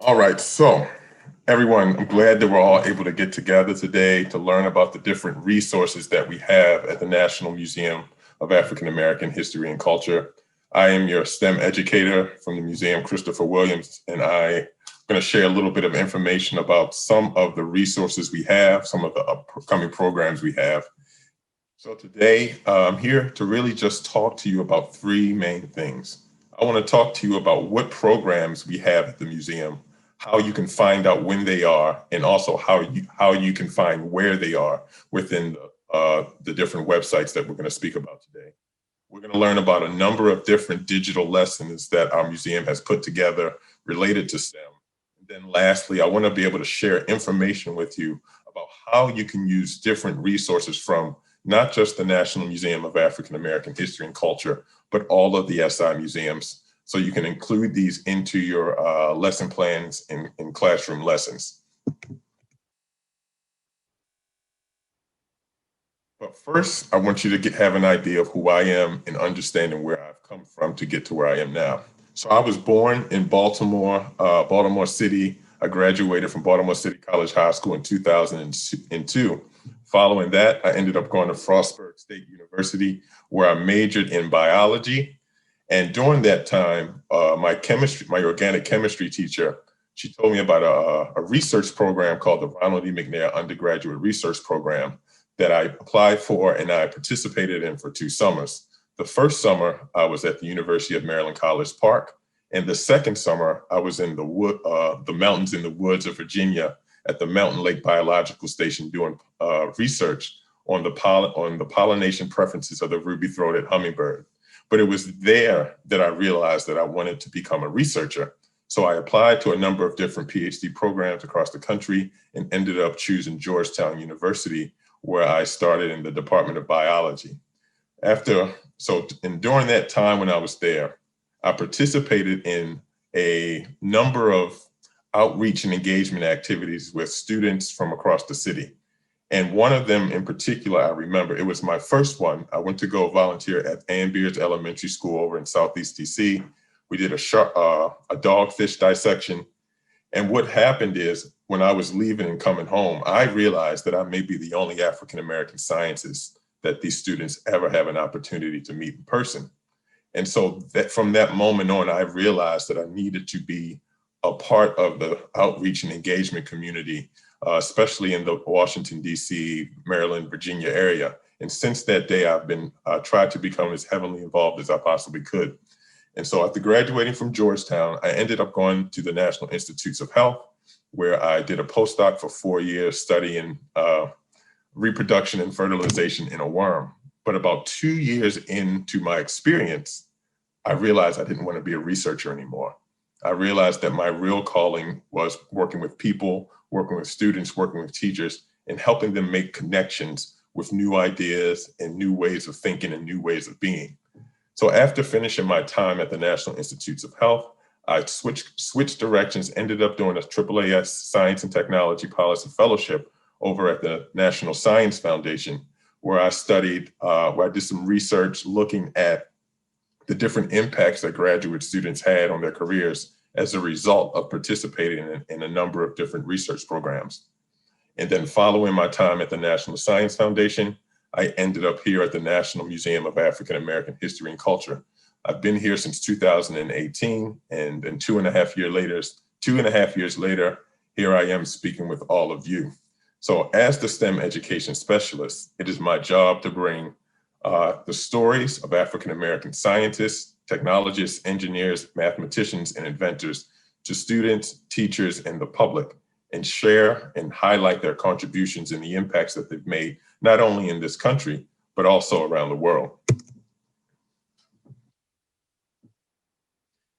All right, so everyone, I'm glad that we're all able to get together today to learn about the different resources that we have at the National Museum of African American History and Culture. I am your STEM educator from the museum, Christopher Williams, and I'm going to share a little bit of information about some of the resources we have, some of the upcoming programs we have. So today, I'm here to really just talk to you about three main things. I want to talk to you about what programs we have at the museum, how you can find out when they are, and also how you can find where they are within the different websites that we're going to speak about today. We're going to learn about a number of different digital lessons that our museum has put together related to STEM. And then lastly, I want to be able to share information with you about how you can use different resources from not just the National Museum of African American History and Culture, but all of the SI museums. So you can include these into your lesson plans and classroom lessons. But first, I want you to have an idea of who I am and understanding where I've come from to get to where I am now. So I was born in Baltimore, Baltimore City. I graduated from Baltimore City College High School in 2002. Following that, I ended up going to Frostburg State University, where I majored in biology. And during that time, my organic chemistry teacher, she told me about a research program called the Ronald E. McNair Undergraduate Research Program that I applied for and I participated in for 2 summers. The first summer, I was at the University of Maryland College Park. And the second summer, I was in the mountains in the woods of Virginia at the Mountain Lake Biological Station doing research on the pollination preferences of the ruby-throated hummingbird. But it was there that I realized that I wanted to become a researcher. So I applied to a number of different PhD programs across the country and ended up choosing Georgetown University, where I started in the Department of Biology. During that time when I was there, I participated in a number of outreach and engagement activities with students from across the city. And one of them in particular, I remember, it was my first one. I went to go volunteer at Ann Beards Elementary School over in Southeast DC. We did a dogfish dissection. And what happened is when I was leaving and coming home, I realized that I may be the only African-American scientist that these students ever have an opportunity to meet in person. And so from that moment on, I realized that I needed to be a part of the outreach and engagement community, especially in the Washington, D.C., Maryland, Virginia area. And since that day, I've been tried to become as heavily involved as I possibly could. And so after graduating from Georgetown, I ended up going to the National Institutes of Health, where I did a postdoc for 4 years studying reproduction and fertilization in a worm. But about 2 years into my experience, I realized I didn't want to be a researcher anymore. I realized that my real calling was working with people, working with students, working with teachers, and helping them make connections with new ideas and new ways of thinking and new ways of being. So after finishing my time at the National Institutes of Health, I switched directions, ended up doing a AAAS Science and Technology Policy Fellowship over at the National Science Foundation, where I did some research looking at the different impacts that graduate students had on their careers as a result of participating in a number of different research programs. And then following my time at the National Science Foundation, I ended up here at the National Museum of African American History and Culture. I've been here since 2018, and then 2.5 years later, here I am speaking with all of you. So as the STEM education specialist, it is my job to bring the stories of African American scientists, technologists, engineers, mathematicians, and inventors to students, teachers, and the public, and share and highlight their contributions and the impacts that they've made, not only in this country, but also around the world.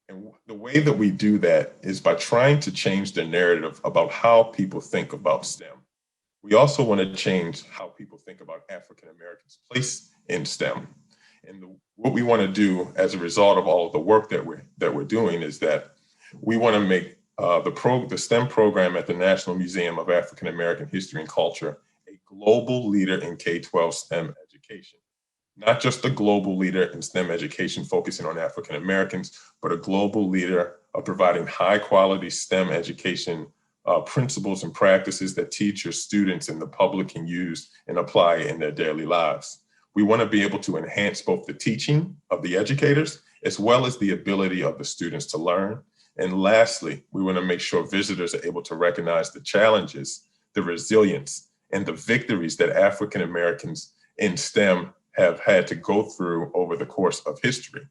And the way that we do that is by trying to change the narrative about how people think about STEM. We also want to change how people think about African Americans' place in STEM. And what we want to do as a result of all of the work that we're doing is that we want to make the STEM program at the National Museum of African American History and Culture a global leader in K-12 STEM education. not just a global leader in STEM education focusing on African Americans, but a global leader of providing high quality STEM education principles and practices that teachers, students, and the public can use and apply in their daily lives. We want to be able to enhance both the teaching of the educators as well as the ability of the students to learn. And lastly, we want to make sure visitors are able to recognize the challenges, the resilience, and the victories that African Americans in STEM have had to go through over the course of history.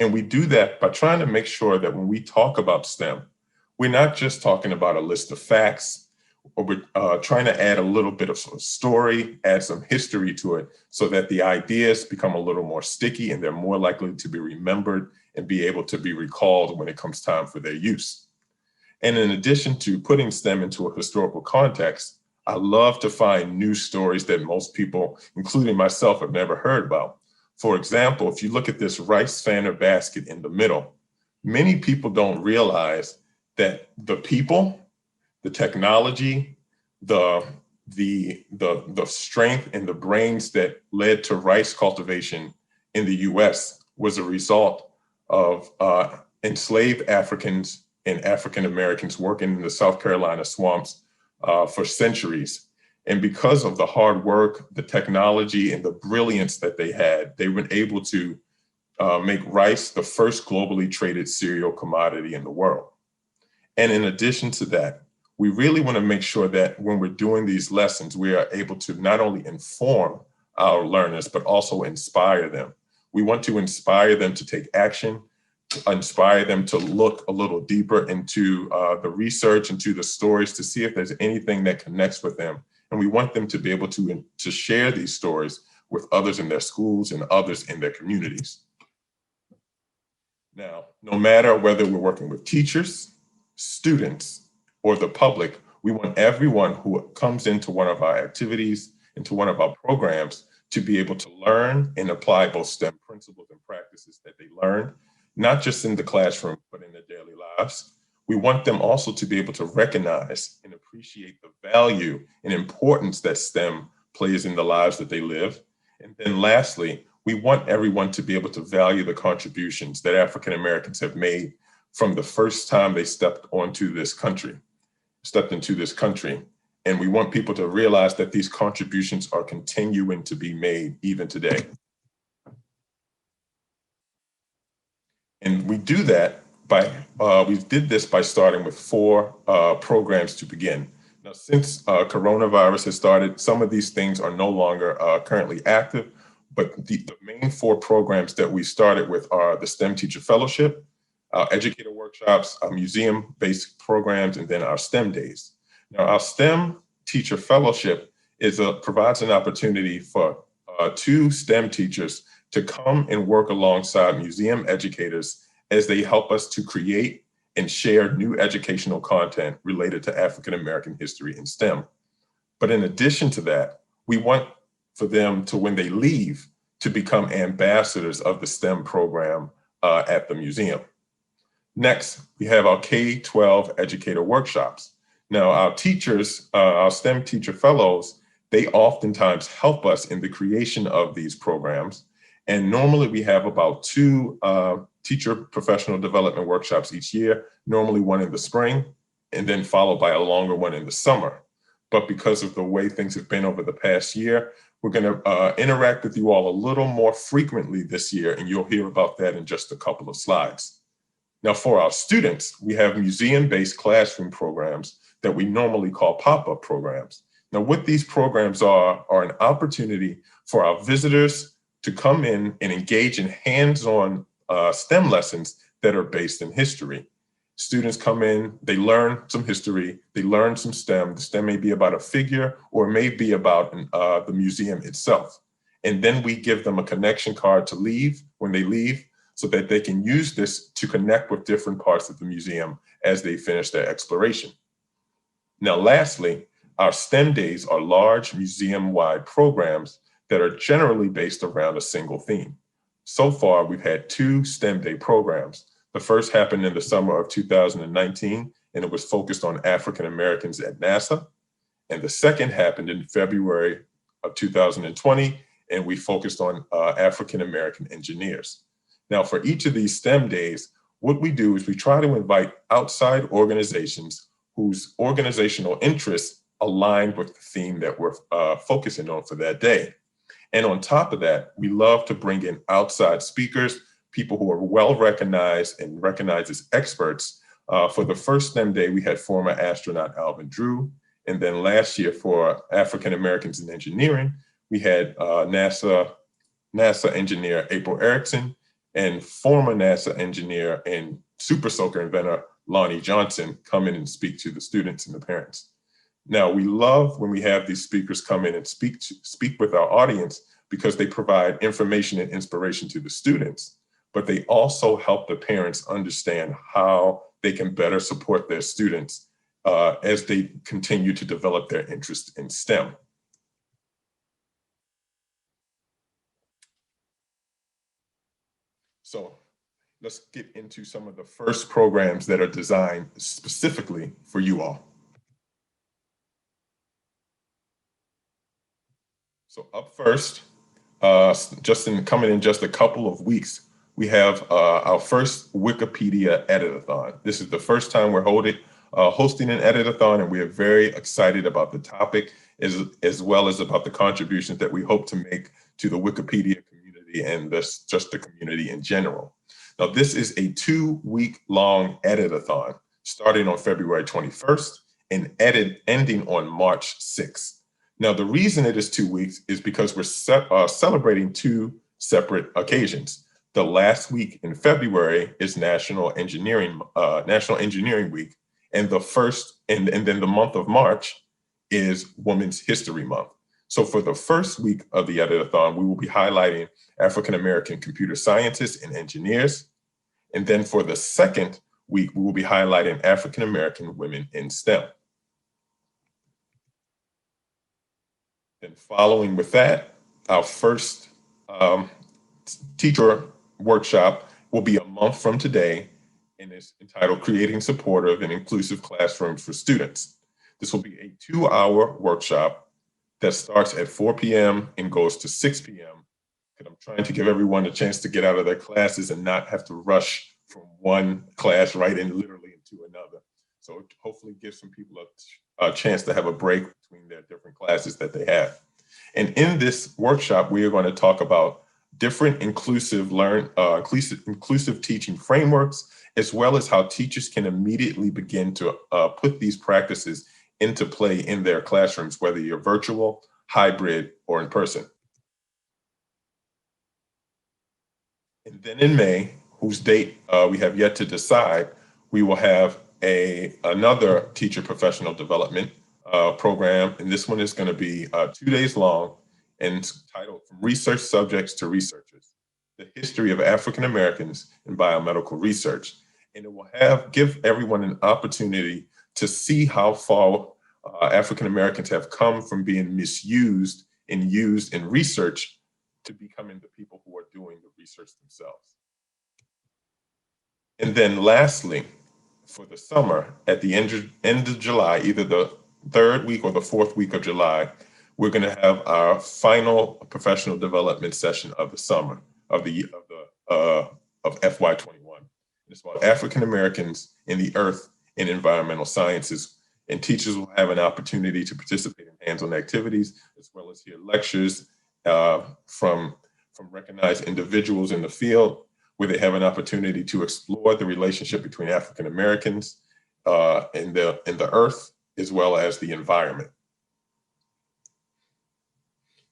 And we do that by trying to make sure that when we talk about STEM, we're not just talking about a list of facts, or we're trying to add a little bit of some story, add some history to it so that the ideas become a little more sticky and they're more likely to be remembered and be able to be recalled when it comes time for their use. And in addition to putting STEM into a historical context, I love to find new stories that most people, including myself, have never heard about. For example, if you look at this rice fanner basket in the middle, many people don't realize that the people, the technology, the strength and the brains that led to rice cultivation in the US was a result of enslaved Africans and African Americans working in the South Carolina swamps for centuries. And because of the hard work, the technology, and the brilliance that they had, they were able to make rice the first globally traded cereal commodity in the world. And in addition to that, we really want to make sure that when we're doing these lessons, we are able to not only inform our learners, but also inspire them. We want to inspire them to take action, to inspire them to look a little deeper into the research, into the stories, to see if there's anything that connects with them. And we want them to be able to share these stories with others in their schools and others in their communities. Now, no matter whether we're working with teachers, students, or the public, we want everyone who comes into one of our activities, into one of our programs, to be able to learn and apply both STEM principles and practices that they learn, not just in the classroom, but in their daily lives. We want them also to be able to recognize and appreciate the value and importance that STEM plays in the lives that they live. And then lastly, we want everyone to be able to value the contributions that African Americans have made from the first time they stepped into this country. And we want people to realize that these contributions are continuing to be made even today. And we do that by, we did this by starting with 4 programs to begin. Now, since coronavirus has started, some of these things are no longer currently active, but the main 4 programs that we started with are the STEM Teacher Fellowship, our educator workshops, our museum-based programs, and then our STEM days. Now, our STEM Teacher Fellowship provides an opportunity for 2 STEM teachers to come and work alongside museum educators as they help us to create and share new educational content related to African American history in STEM. But in addition to that, we want for them to, when they leave, to become ambassadors of the STEM program at the museum. Next, we have our K-12 educator workshops. Now, our teachers, our STEM teacher fellows, they oftentimes help us in the creation of these programs. And normally we have about 2 teacher professional development workshops each year, normally one in the spring, and then followed by a longer one in the summer. But because of the way things have been over the past year, we're going to interact with you all a little more frequently this year, and you'll hear about that in just a couple of slides. Now, for our students, we have museum-based classroom programs that we normally call pop-up programs. Now, what these programs are an opportunity for our visitors to come in and engage in hands-on STEM lessons that are based in history. Students come in, they learn some history, they learn some STEM. The STEM may be about a figure or it may be about the museum itself. And then we give them a connection card to leave when they leave, so that they can use this to connect with different parts of the museum as they finish their exploration. Now, lastly, our STEM days are large museum-wide programs that are generally based around a single theme. So far, we've had 2 STEM day programs. The first happened in the summer of 2019, and it was focused on African Americans at NASA. And the second happened in February of 2020, and we focused on African-American engineers. Now, for each of these STEM days, what we do is we try to invite outside organizations whose organizational interests align with the theme that we're focusing on for that day. And on top of that, we love to bring in outside speakers, people who are well recognized and recognized as experts. For the first STEM day, we had former astronaut Alvin Drew. And then last year for African Americans in engineering, we had NASA engineer April Erickson and former NASA engineer and Super Soaker inventor Lonnie Johnson come in and speak to the students and the parents. Now, we love when we have these speakers come in and speak with our audience because they provide information and inspiration to the students, but they also help the parents understand how they can better support their students as they continue to develop their interest in STEM. So let's get into some of the first programs that are designed specifically for you all. So up first, coming in just a couple of weeks, we have our first Wikipedia edit-a-thon. This is the first time we're hosting an edit-a-thon, and we are very excited about the topic as well as about the contributions that we hope to make to the Wikipedia community and just the community in general. Now, this is a 2-week-long edit-a-thon starting on February 21st and ending on March 6th. Now, the reason it is 2 weeks is because we're celebrating 2 separate occasions. The last week in February is National Engineering Week, and then the month of March is Women's History Month. So for the first week of the edit-a-thon, we will be highlighting African-American computer scientists and engineers. And then for the second week, we will be highlighting African-American women in STEM. Then following with that, our first teacher workshop will be a month from today, and it's entitled Creating Supportive and Inclusive Classrooms for Students. This will be a 2-hour workshop that starts at 4 p.m. and goes to 6 p.m. And I'm trying to give everyone a chance to get out of their classes and not have to rush from one class right in literally into another. So hopefully give some people a chance to have a break between their different classes that they have. And in this workshop, we are going to talk about different inclusive teaching frameworks, as well as how teachers can immediately begin to put these practices into play in their classrooms, whether you're virtual, hybrid, or in person. And then in May, whose date we have yet to decide, we will have another teacher professional development program, and this one is going to be 2 days long and titled From Research Subjects to Researchers: The History of African Americans in Biomedical Research. And it will give everyone an opportunity to see how far African Americans have come from being misused and used in research to becoming the people who are doing the research themselves. And then lastly, for the summer, at the end of July, either the 3rd week or the 4th week of July, we're going to have our final professional development session of the summer of FY21. It's about African Americans in the earth and environmental sciences, and teachers will have an opportunity to participate in hands-on activities, as well as hear lectures from recognized individuals in the field, where they have an opportunity to explore the relationship between African Americans and the earth, as well as the environment.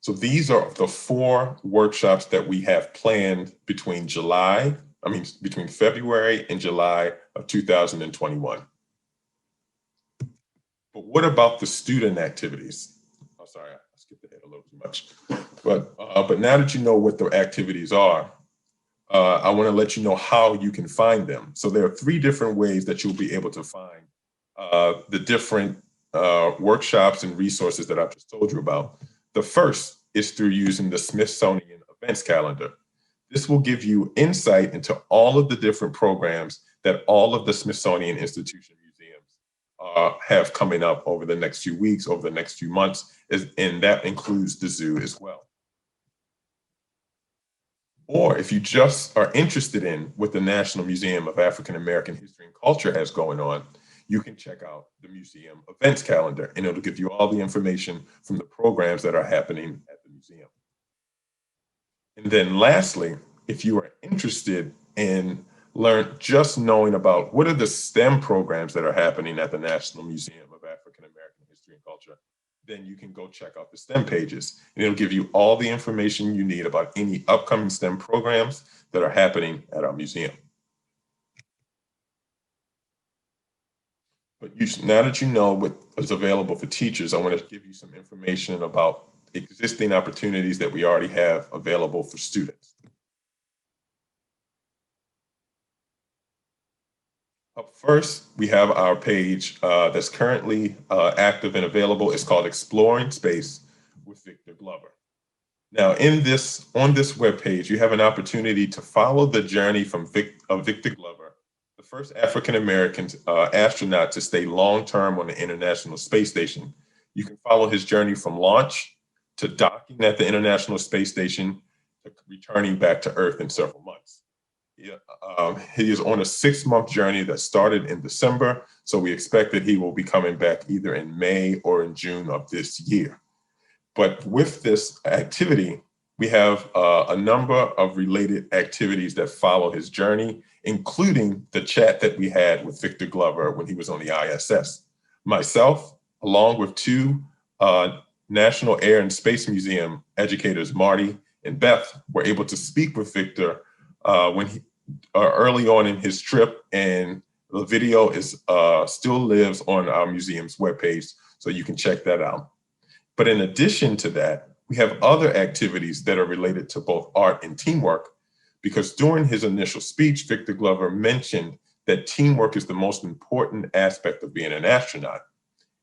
So these are the 4 workshops that we have planned between February and July of 2021. But what about the student activities? Oh, sorry, I skipped ahead a little too much. But now that you know what the activities are, I want to let you know how you can find them. So there are 3 different ways that you'll be able to find the different workshops and resources that I've just told you about. The first is through using the Smithsonian Events Calendar. This will give you insight into all of the different programs that all of the Smithsonian Institution museums have coming up over the next few weeks, over the next few months, and that includes the zoo as well. Or if you just are interested in what the National Museum of African American History and Culture has going on, you can check out the museum events calendar, and it'll give you all the information from the programs that are happening at the museum. And then lastly, if you are interested in just knowing about what are the STEM programs that are happening at the National Museum of African American History and Culture, then you can go check out the STEM pages, and it'll give you all the information you need about any upcoming STEM programs that are happening at our museum. But now that you know what is available for teachers, I want to give you some information about existing opportunities that we already have available for students. Up first, we have our page that's currently active and available. It's called Exploring Space with Victor Glover. Now, on this webpage, you have an opportunity to follow the journey of Victor Glover, the first African-American astronaut to stay long-term on the International Space Station. You can follow his journey from launch to docking at the International Space Station to returning back to Earth in several months. He is on a 6-month journey that started in December, so we expect that he will be coming back either in May or in June of this year. But with this activity, we have a number of related activities that follow his journey, including the chat that we had with Victor Glover when he was on the ISS. Myself, along with 2 National Air and Space Museum educators, Marty and Beth, were able to speak with Victor when he early on in his trip, and the video still lives on our museum's webpage, so you can check that out. But in addition to that, we have other activities that are related to both art and teamwork, because during his initial speech, Victor Glover mentioned that teamwork is the most important aspect of being an astronaut.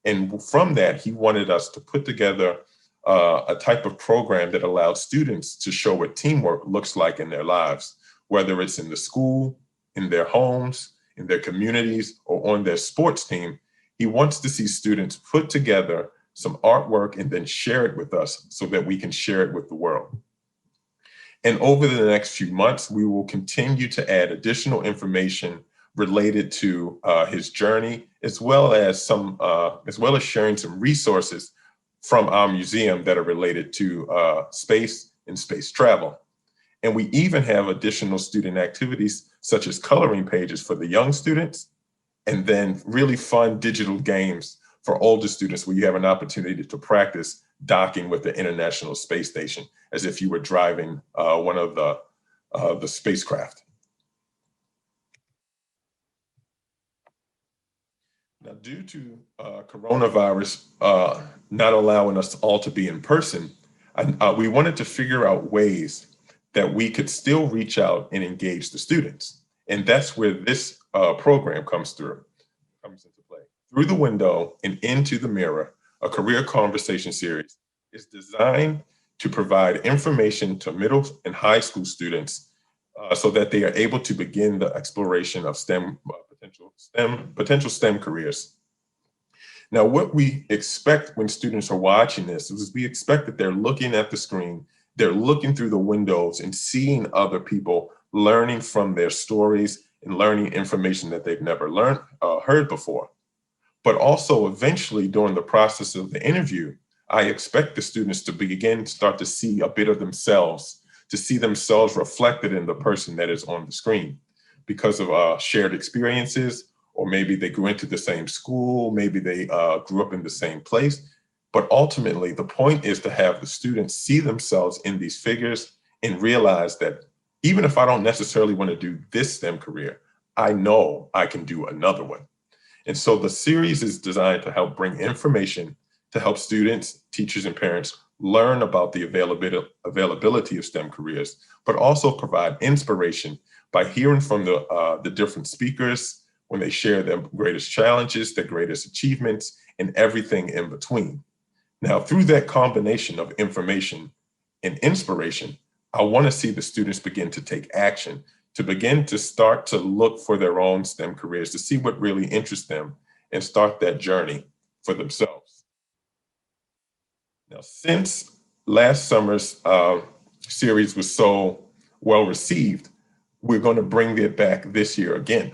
And from that, he wanted us to put together a type of program that allowed students to show what teamwork looks like in their lives, whether it's in the school, in their homes, in their communities, or on their sports team. He wants to see students put together some artwork and then share it with us so that we can share it with the world. And over the next few months, we will continue to add additional information related to his journey, as well as sharing some resources from our museum that are related to space and space travel. And we even have additional student activities such as coloring pages for the young students, and then really fun digital games for older students where you have an opportunity to practice docking with the International Space Station as if you were driving one of the spacecraft. Now, due to coronavirus not allowing us all to be in person, we wanted to figure out ways that we could still reach out and engage the students. And that's where this program comes into play. Through the Window and Into the Mirror, a career conversation series, is designed to provide information to middle and high school students so that they are able to begin the exploration of potential STEM careers. Now, what we expect when students are watching this is we expect that they're looking at the screen, they're looking through the windows and seeing other people learning from their stories and learning information that they've never heard before. But also eventually during the process of the interview, I expect the students to start to see a bit of themselves, to see themselves reflected in the person that is on the screen because of shared experiences, or maybe they grew into the same school, maybe they grew up in the same place. But ultimately, the point is to have the students see themselves in these figures and realize that even if I don't necessarily want to do this STEM career, I know I can do another one. And so the series is designed to help bring information to help students, teachers, and parents learn about the availability of STEM careers, but also provide inspiration by hearing from the different speakers when they share their greatest challenges, their greatest achievements, and everything in between. Now, through that combination of information and inspiration, I want to see the students begin to take action, to begin to start to look for their own STEM careers, to see what really interests them and start that journey for themselves. Now, since last summer's series was so well received, we're going to bring it back this year again.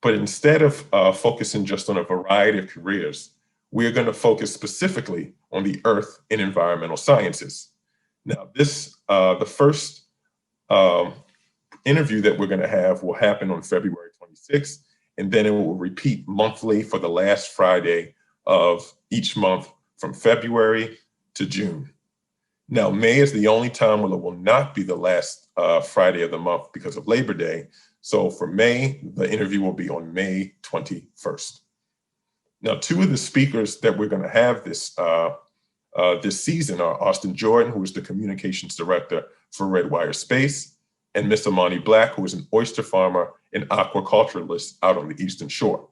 But instead of focusing just on a variety of careers, we're going to focus specifically on the earth and environmental sciences. Now, the first interview that we're going to have will happen on February 26th, and then it will repeat monthly for the last Friday of each month from February to June. Now, May is the only time when it will not be the last Friday of the month because of Labor Day. So for May, the interview will be on May 21st. Now, two of the speakers that we're going to have this season are Austin Jordan, who is the communications director for Redwire Space, and Miss Amani Black, who is an oyster farmer and aquaculturalist out on the Eastern Shore.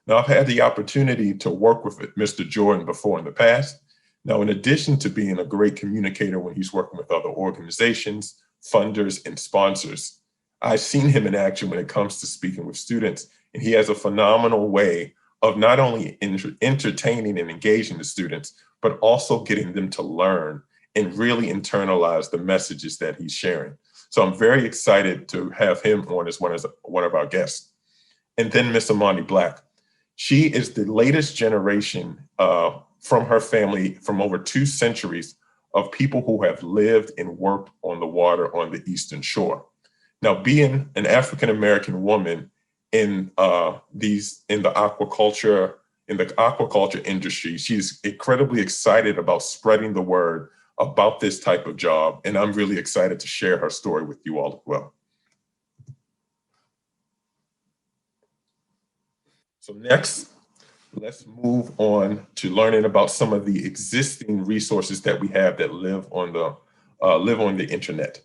Now, I've had the opportunity to work with Mr. Jordan before in the past. Now, in addition to being a great communicator when he's working with other organizations, funders, and sponsors, I've seen him in action when it comes to speaking with students, and he has a phenomenal way of not only entertaining and engaging the students, but also getting them to learn and really internalize the messages that he's sharing. So I'm very excited to have him on as one of our guests. And then Miss Amani Black. She is the latest generation from her family from over 2 centuries of people who have lived and worked on the water on the Eastern Shore. Now, being an African-American woman in the aquaculture industry, she's incredibly excited about spreading the word about this type of job, and I'm really excited to share her story with you all as well. So next, let's move on to learning about some of the existing resources that we have that live on the internet.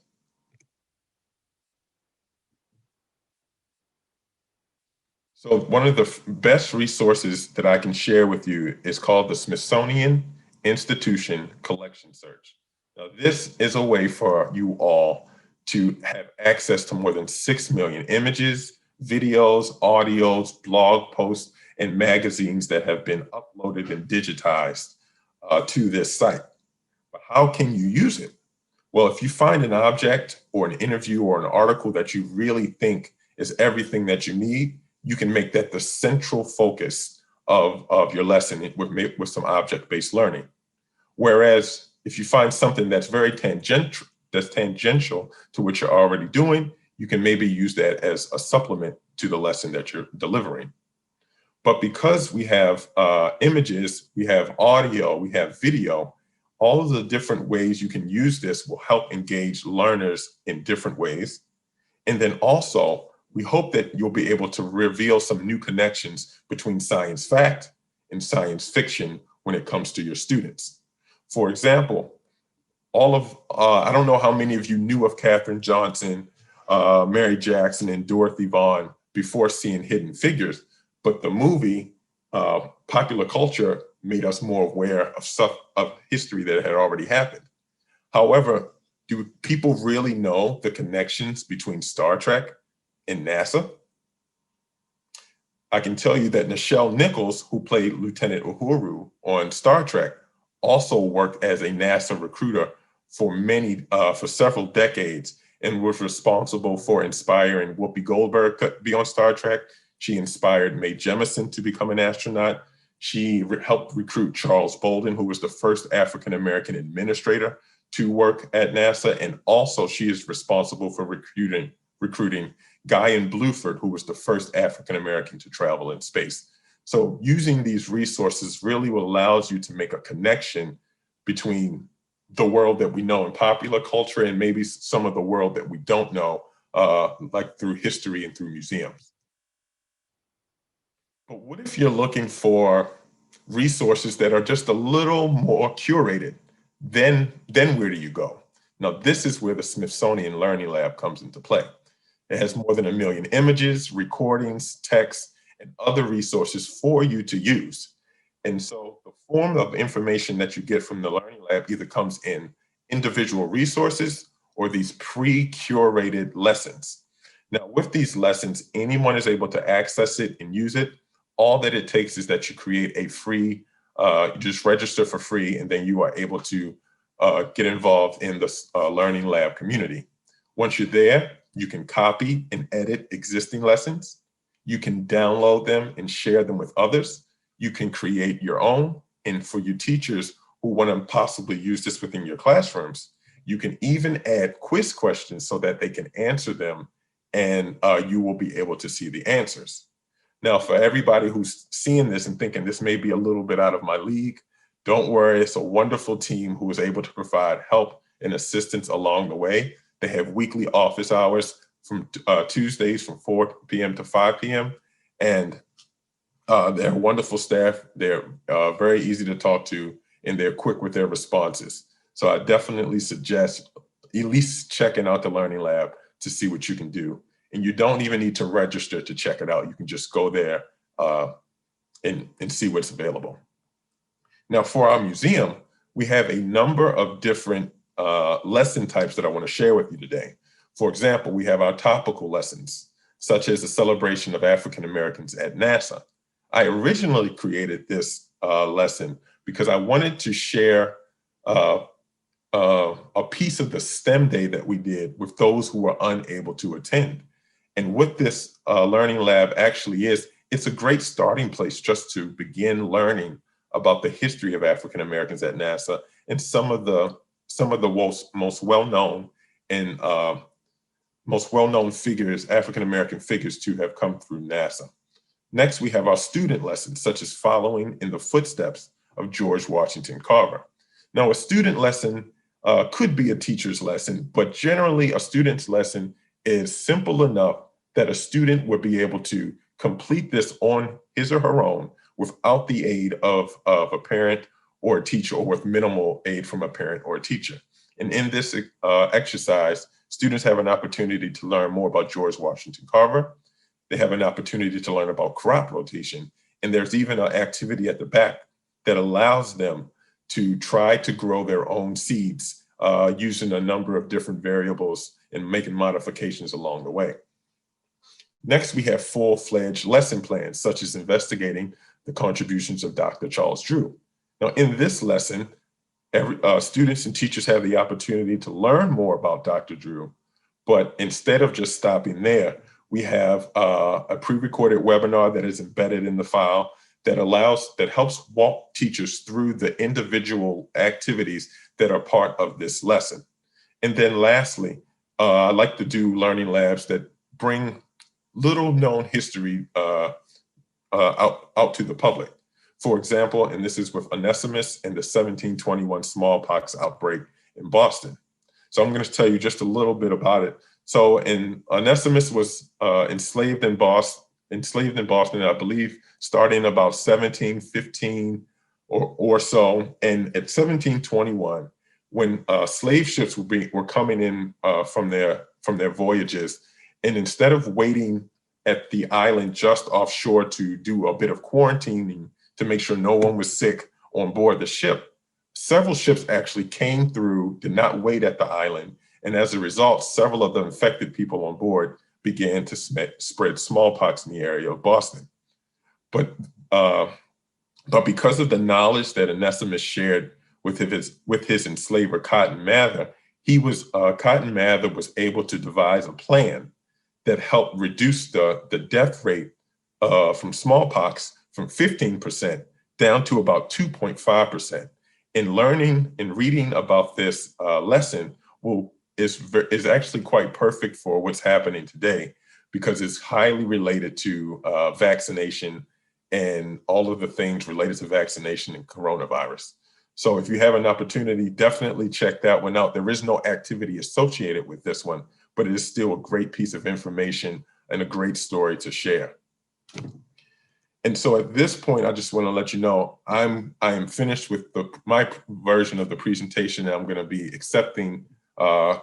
So one of the best resources that I can share with you is called the Smithsonian Institution Collection Search. Now, this is a way for you all to have access to more than 6 million images, videos, audios, blog posts, and magazines that have been uploaded and digitized to this site. But how can you use it? Well, if you find an object or an interview or an article that you really think is everything that you need, you can make that the central focus of your lesson with some object-based learning. Whereas if you find something that's very tangential to what you're already doing, you can maybe use that as a supplement to the lesson that you're delivering. But because we have images, we have audio, we have video, all of the different ways you can use this will help engage learners in different ways. And then also, we hope that you'll be able to reveal some new connections between science fact and science fiction when it comes to your students. For example, I don't know how many of you knew of Katherine Johnson, Mary Jackson, and Dorothy Vaughan before seeing Hidden Figures, but the movie, popular culture, made us more aware of stuff of history that had already happened. However, do people really know the connections between Star Trek and NASA? I can tell you that Nichelle Nichols, who played Lieutenant Uhuru on Star Trek, also worked as a NASA recruiter for several decades and was responsible for inspiring Whoopi Goldberg to be on Star Trek. She inspired Mae Jemison to become an astronaut. She helped recruit Charles Bolden, who was the first African-American administrator to work at NASA. And also she is responsible for recruiting Guy Bluford, who was the first African-American to travel in space. So using these resources really allows you to make a connection between the world that we know in popular culture and maybe some of the world that we don't know, like through history and through museums. But what if you're looking for resources that are just a little more curated? Then where do you go? Now, this is where the Smithsonian Learning Lab comes into play. It has more than 1 million images, recordings, texts, and other resources for you to use. And so the form of information that you get from the Learning Lab either comes in individual resources or these pre-curated lessons. Now, with these lessons, anyone is able to access it and use it. All that it takes is that you create a free, you just register for free, and then you are able to get involved in the Learning Lab community. Once you're there, you can copy and edit existing lessons. You can download them and share them with others. You can create your own. And for your teachers who want to possibly use this within your classrooms, you can even add quiz questions so that they can answer them, and you will be able to see the answers. Now, for everybody who's seeing this and thinking this may be a little bit out of my league, don't worry. It's a wonderful team who is able to provide help and assistance along the way. They have weekly office hours from Tuesdays from 4 p.m. to 5 p.m. And they're wonderful staff. They're very easy to talk to, and they're quick with their responses. So I definitely suggest at least checking out the Learning Lab to see what you can do. And you don't even need to register to check it out. You can just go there and see what's available. Now, for our museum, we have a number of different lesson types that I want to share with you today. For example, we have our topical lessons, such as the celebration of African Americans at NASA. I originally created this lesson because I wanted to share a piece of the STEM day that we did with those who were unable to attend. And what this Learning Lab actually is, it's a great starting place just to begin learning about the history of African Americans at NASA and some of the most well-known and most well-known figures, African American figures, to have come through NASA. Next, we have our student lessons, such as following in the footsteps of George Washington Carver. Now, a student lesson could be a teacher's lesson, but generally a student's lesson is simple enough that a student would be able to complete this on his or her own without the aid of a parent or a teacher, or with minimal aid from a parent or a teacher. And in this exercise, students have an opportunity to learn more about George Washington Carver. They have an opportunity to learn about crop rotation. And there's even an activity at the back that allows them to try to grow their own seeds using a number of different variables and making modifications along the way. Next, we have full-fledged lesson plans, such as investigating the contributions of Dr. Charles Drew. Now, in this lesson, students and teachers have the opportunity to learn more about Dr. Drew, but instead of just stopping there, we have a pre-recorded webinar that is embedded in the file that helps walk teachers through the individual activities that are part of this lesson. And then lastly, I like to do learning labs that bring little known history out to the public. For example, and this is with Onesimus and the 1721 smallpox outbreak in Boston. So I'm going to tell you just a little bit about it. So Onesimus was enslaved in Boston, I believe, starting about 1715 or so. And at 1721, when slave ships were coming in from their voyages, and instead of waiting at the island just offshore to do a bit of quarantining to make sure no one was sick on board the ship, several ships actually came through, did not wait at the island. And as a result, several of the infected people on board began to spread smallpox in the area of Boston. But because of the knowledge that Onesimus shared with his enslaver Cotton Mather, Cotton Mather was able to devise a plan that helped reduce the death rate from smallpox from 15% down to about 2.5%. And learning and reading about this lesson is actually quite perfect for what's happening today, because it's highly related to vaccination and all of the things related to vaccination and coronavirus. So if you have an opportunity, definitely check that one out. There is no activity associated with this one, but it is still a great piece of information and a great story to share. And so at this point, I just want to let you know, I am finished with my version of the presentation, and I'm going to be accepting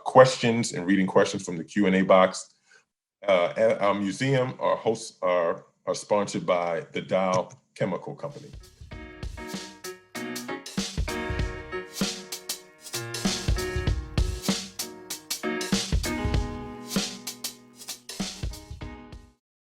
questions and reading questions from the Q&A box. At our museum, our hosts are sponsored by the Dow Chemical Company.